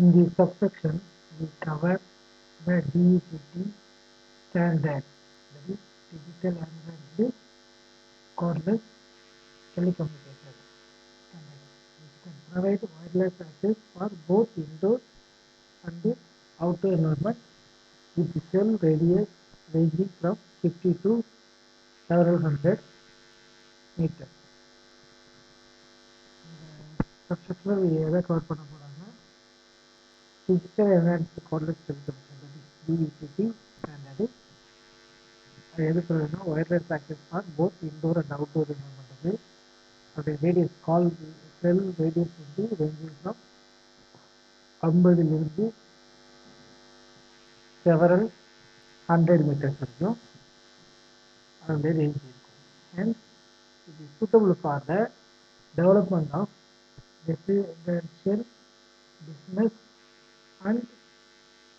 In this subsection, we cover the DECT standard, that is Digital Advanced Cordless Telecommunication standard, which can provide wireless access for both indoor and outdoor environment with cell radius ranging from 50 to several hundred meters. Subsection எதை cover பண்ண போறாங்க? Digital Advanced Cordless Telecommunication, that is DECT standard. அது எது சொல்றதுன்னா wireless access for both indoor and outdoor environment. அதோட radius call cell radius வந்து ranging from 50 இருந்து several hundred meters வரைக்கும் அதோட range இருக்கும். Hence, it is suitable for the development of residential, business and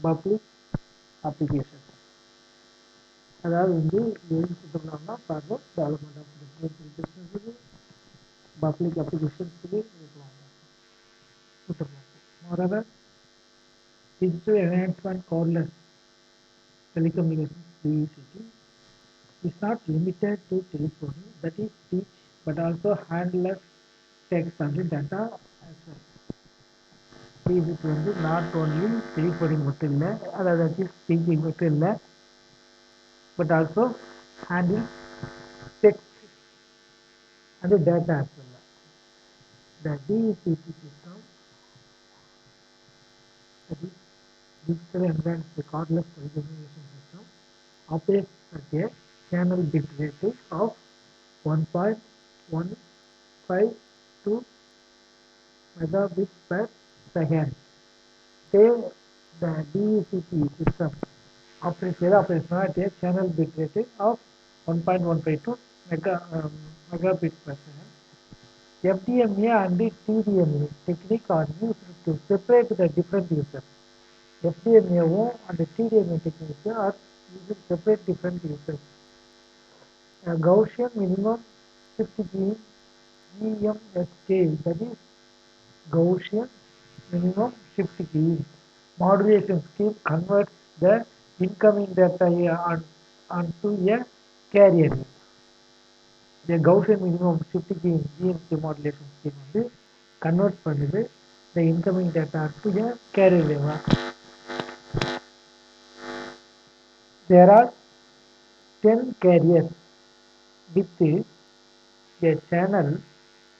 public applications. அதாவது வந்து எது சுத்தம்னா for the development of residential பிஸ்னஸுக்கு பப்ளிக் அப்ளிகேஷன்ஸுக்கு இருக்கலாம் சுத்தமாக. Moreover, digital enhancement cordless telecommunications DECT is not limited to telephony, that is speech, but also handless text and data as well. இதுக்கு வந்து நாட் ஓன்லி டெலிஃபோனி மட்டும் இல்லை, அதாவது speaking மட்டும் இல்லை, but also handle text and data as well. The DECT system, that is Digital Advanced Cordless Telecommunication System, operates at a channel bit rate of 1.152 megabits per second. Say the DECT system operates at a channel bit rate of 1.152 megabits per second. FDMA and TDMA technique are used to separate the different users. FDMA and TDMA techniques are used to separate different users. A Gaussian minimum shift key GMSK, that is Gaussian minimum shift key modulation scheme, converts the incoming data onto a carrier. The Gaussian minimum shift key GMSK modulation scheme வந்து converts பண்ணுது the incoming data to a carrier wave. There are 10 carriers with a channel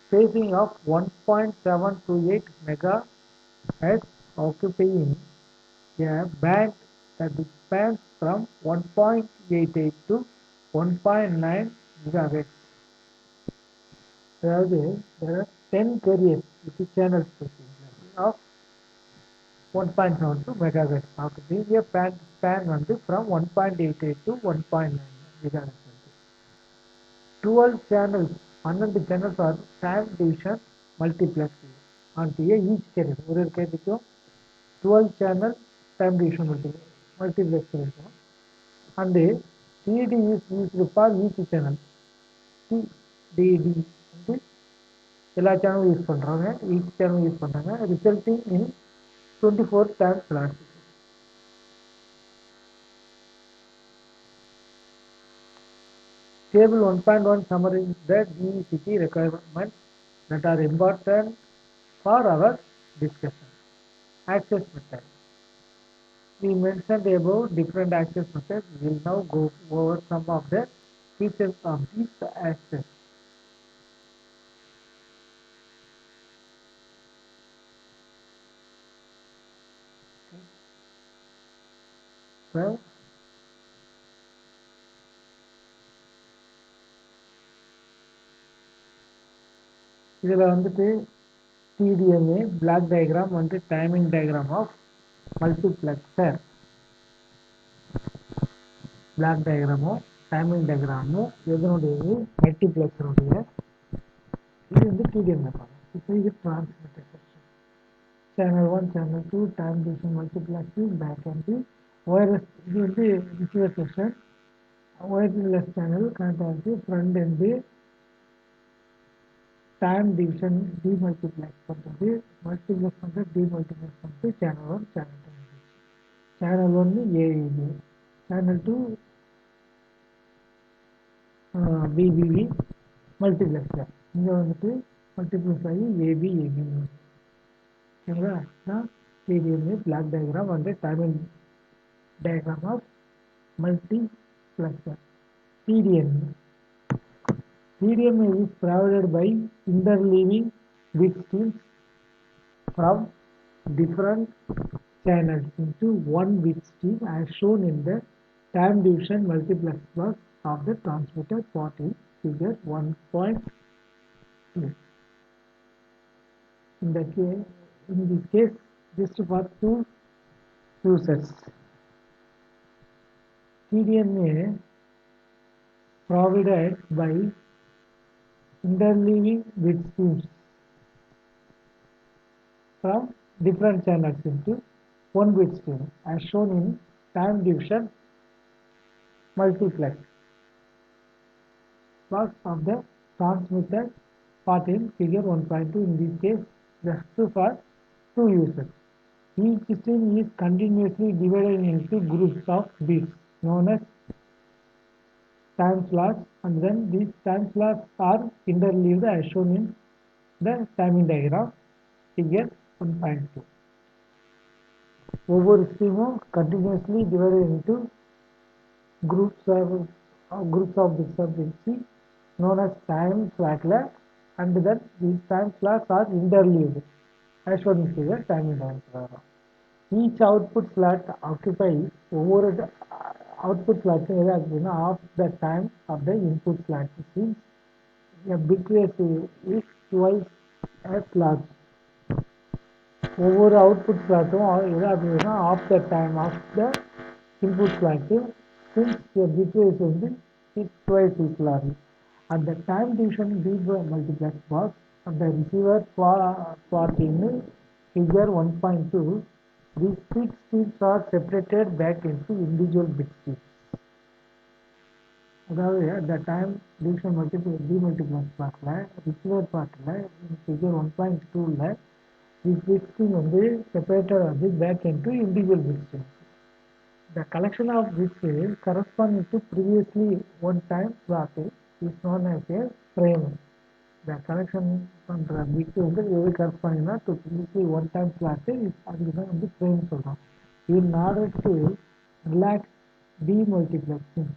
spacing of 1.728 megahertz occupying a band that spans from 1.88 to 1.9 gigahertz. அதாவது there are 10 carriers with channel spacing of 1.7 to megahertz occupying a band span வந்து from 1.88 to 1.9 gigahertz. 12 channels, 12 channels are time division multiplexing onto each carrier. ஒரு கேட்டுக்கும் 12 channel time division multiplexing இருக்கும். And TD is used for each channel. TDD வந்து எல்லா சேனலும் use பண்ணுறாங்க, each channel use பண்ணுறாங்க, resulting in 24 time slots. Table 1.1 summarizes the DECT requirements that are important for our discussion. Access method. We mentioned above different access methods. We will now go over some of the features of these access. Well, இதில் வந்துட்டு TDMA black diagram வந்து timing diagram of multiplexer. black diagramமும் timing diagramமும் எதனுடையது multiplexeruடைய. இது வந்து TDMA பார்க்கலாம். இப்போ இது transmitter section. Channel 1, channel 2, time division multiplexing, back and wireless. இது வந்து receiver section. Wireless channel connect ஆகுது front end time division demultiplex பண்ணுறது multiplex பண்ணுறது demultiplex பண்ணிட்டு channel 1 channel 2 channel 1 AAA channel 2 BBB multiplexer இங்கே வந்துட்டு மல்டிப்ளெக்ஸ் ஆகி ஏபி ஏபி ஓகேங்களா தான் டிடிஎம்ஏ பிளாக் டயக்ராம் வந்து timing diagram of multiplexer. TDMA. TDMA is provided by interleaving bit streams from different channels into one bit stream as shown in the time division multiplex block of the transmitter part in figure 1.2. In this case, just for two users. TDMA provided by interleaving bit streams from different channels into one bit stream as shown in time division multiplex box of the transmitter part in figure 1.2. In this case, just for two users. Each stream is continuously divided into groups of bits known as time slots, and then these time slots are interleaved as shown in the timing diagram figure 1.2. ஒவ்வொரு ஸ்ட்ரீமும் continuously divided into groups of bits known as time slotல, and then these time slots are interleaved as shown in figure timing diagram. Each output slot occupies ஒவ்வொரு output slot எதாச்சுன்னா half the time of the input slot. Since a bit rate is twice as large. ஒவ்வொரு output slotம் எதாச்சுன்னா half the time of the input slot. Since a bit rate is twice as large. At the time division demultiplex box of the receiver part in figure 1.2, these 6 streams are separated back into individual bit streams. அதாவது the time division demultiplex boxல receiver partல figure 1.2ல these bit stream separated back into individual bit streams. The collection of bits corresponding to previously one time slot is known as a frame. The collection பண்ற bit எது corresponding to previously one time slot அதுக்கு தான் frame சொல்றோம். In order to relax demultiplexing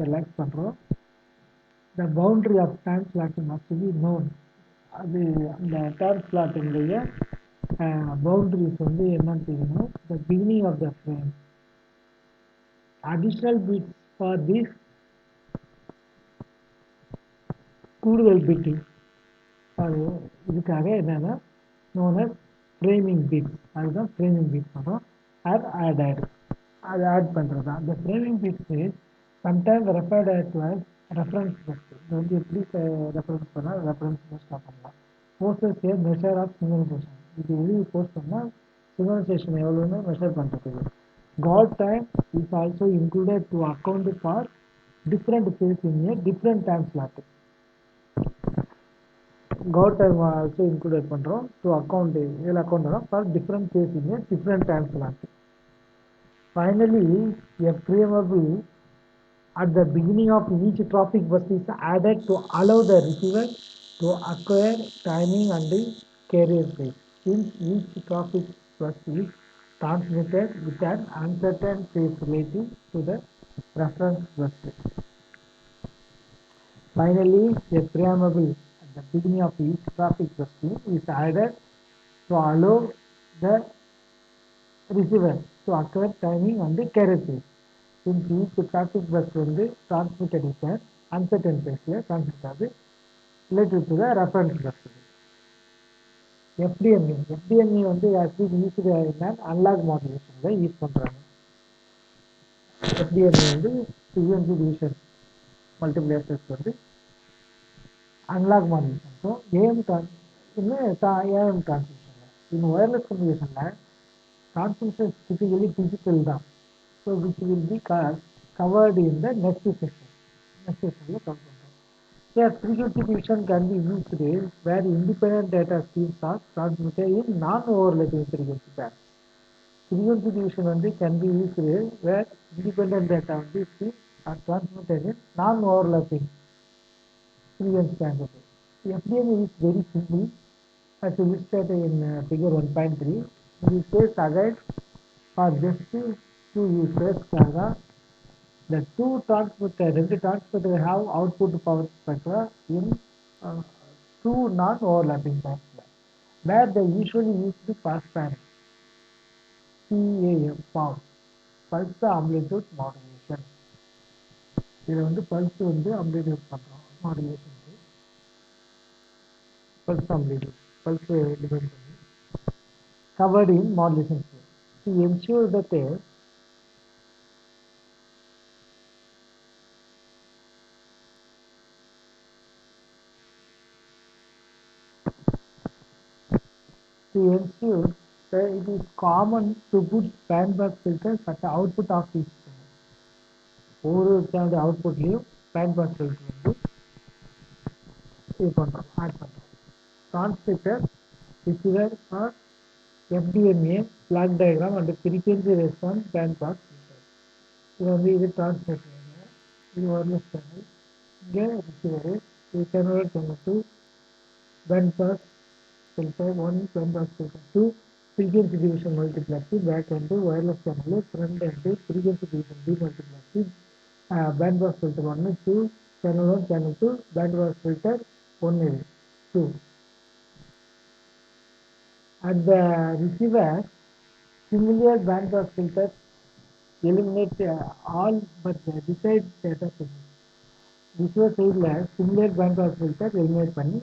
relax பண்றோம். The boundary of time slot must be known. அது அந்த time slot உடைய boundaries என்னன்னு தெரியணும். The beginning of the frame. Additional bits for this கூடுதல் பிட் அது இதுக்காக என்னன்னா known as framing bits. அதுதான் framing bits சொல்றோம். are added. அது ஆட் பண்றது தான். The framing bits is sometimes referred to as reference bits. இது எப்படி ரெஃபரன்ஸ் பண்ணா ரெஃபரன்ஸ் பஸ்ல பண்ணலாம். Poses a measure of synchronization. இது எது போஸ்ட் பண்ணா synchronization எவ்வளவுன்னு மெஷர் பண்றதுக்கு. God time is also included to account for different phase in a different time slot. God time also included பண்றோம் to account இதில் account for different phase in a different time slot. Finally, a preamble at the beginning of each traffic bus is added to allow the receiver to acquire timing and the carrier phase. Since each traffic bus is transmitted with an uncertain phase relative to the reference bus. Finally, a preamble at the beginning of each traffic bus is added to allow the receiver to acquire timing and the carrier phase. Since each traffic bus transmitted with an uncertain phase transmitted related to the reference bus. FDMA has been used in an analog modulation use பண்றாங்க. FDMA frequency division multiplexers analog modulation. So AM transmission. In wireless communication transmission is typically digital தான். So which will be covered in the next session. Next session cover பண்றோம். So Yes, frequency division can be used where independent data streams are transmitted in non-overlapping frequency bands. Frequency division can be used where independent data streams are transmitted in non-overlapping frequency bands. FDM is very simple as illustrated in figure 1.3. In this case, again, for just two users, the two transmitter have output power spectra in uh, two non-overlapping bands, where they usually use the pass band PAM form, pulse amplitude modulation. இது pulse amplitude பண்றோம் modulation pulse amplitude pulse divide பண்ணி covered in modulation to ensure that it is common to put bandpass filters at the output of each channel. ஒரு channel அவுட்புட்லையும் bandpass filter இது பண்ணுறோம் add பண்ணுறோம் transmitter receiver or FDMA block diagram and frequency response bandpass filter இது transmitter இது wireless channel இங்கே receiver இது convert பண்ணிட்டு bandpass filter 1 bandpass filter 2 frequency division multiplexing back end wireless channel front end frequency division demultiplexing bandpass filter 1 2 channel 1 channel 2 bandpass filter 1 2 at the receiver similar bandpass filters eliminate all but the desired data signals. Receiver side similar bandpass filter eliminate பண்ணி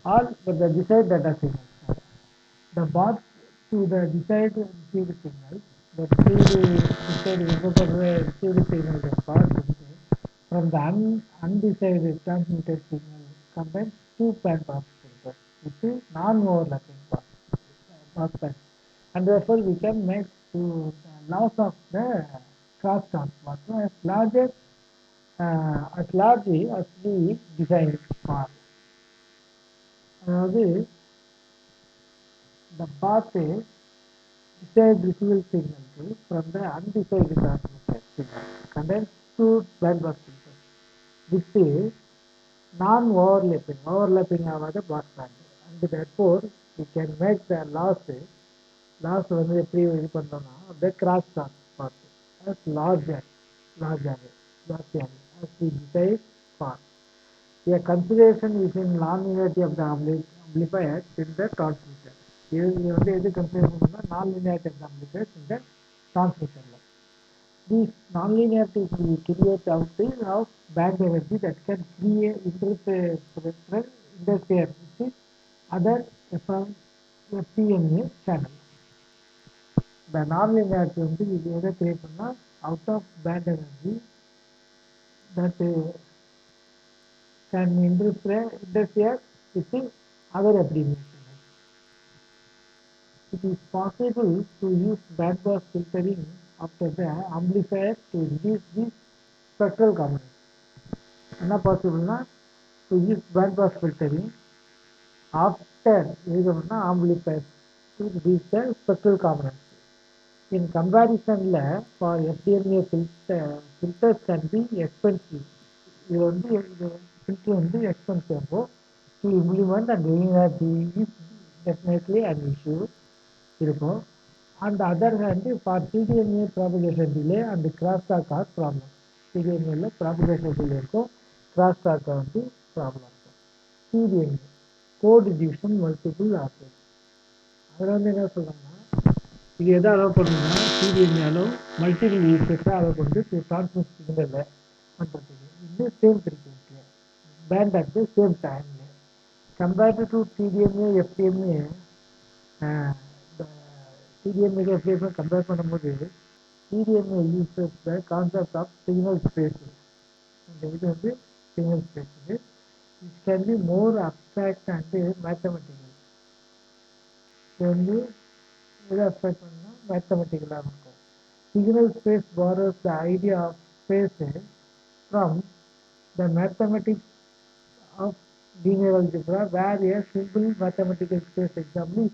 all but the desired data signals. The path to the desired received signal, the received signal path from the undecided transmitted signal contains two bandpass filters, which is non-overlapping pass band, and therefore we can make to the loss of the crosstalk as largely as we designed for. The path desired receivable signal from the undecided transmitted signal contains two bandpass filters. This is overlapping of the pass band, and therefore we can make the loss எப்படி இது பண்ணோம்னா the crosstalk path as larger as we decide for. A consideration is in non-linearity of the amplifier in the transmitter. இது எது consider பண்ணணும்னா non-linearity of the amplifier in the transmitter. These non-linearities will create output of band energy that can create interfere with other FPMA channel. The non-linearity இது எதை create பண்ணா out of band energy that can interfere with other FPMA channel. It is possible to use bandpass filtering after the amplifier to reduce the spectral components. என்ன பாசிபிள்னா to use bandpass filtering after amplifier to reduce the spectral components. In comparison, for FDMA filters can be expensive. Filter expensive to implement, and linearity is definitely an issue. On the other hand, for CDMA propagation delay and crosstalk are problems. CDMA propagation delay crosstalk problem. CDMA code division multiple options. அதில் என்ன சொல்றாங்கன்னா இது எதை allow பண்ணுன்னா CDMA allow multiple யூசர்ஸை allow பண்ணிட்டு transmit சிக்னலில் பண்ணுறதுக்கு இது same frequency band at the same டைம்ல compared to CDMA FDMA CDMA FDMA compare பண்ணும்போது CDMA users the concept of signal space இந்த இது signal space it can be more abstract and mathematical எதை abstract பண்ணால் மேத்தமெட்டிக்கலாக இருக்கும். Signal space borrows the idea of space from the mathematics of linear algebra where a simple mathematical space example is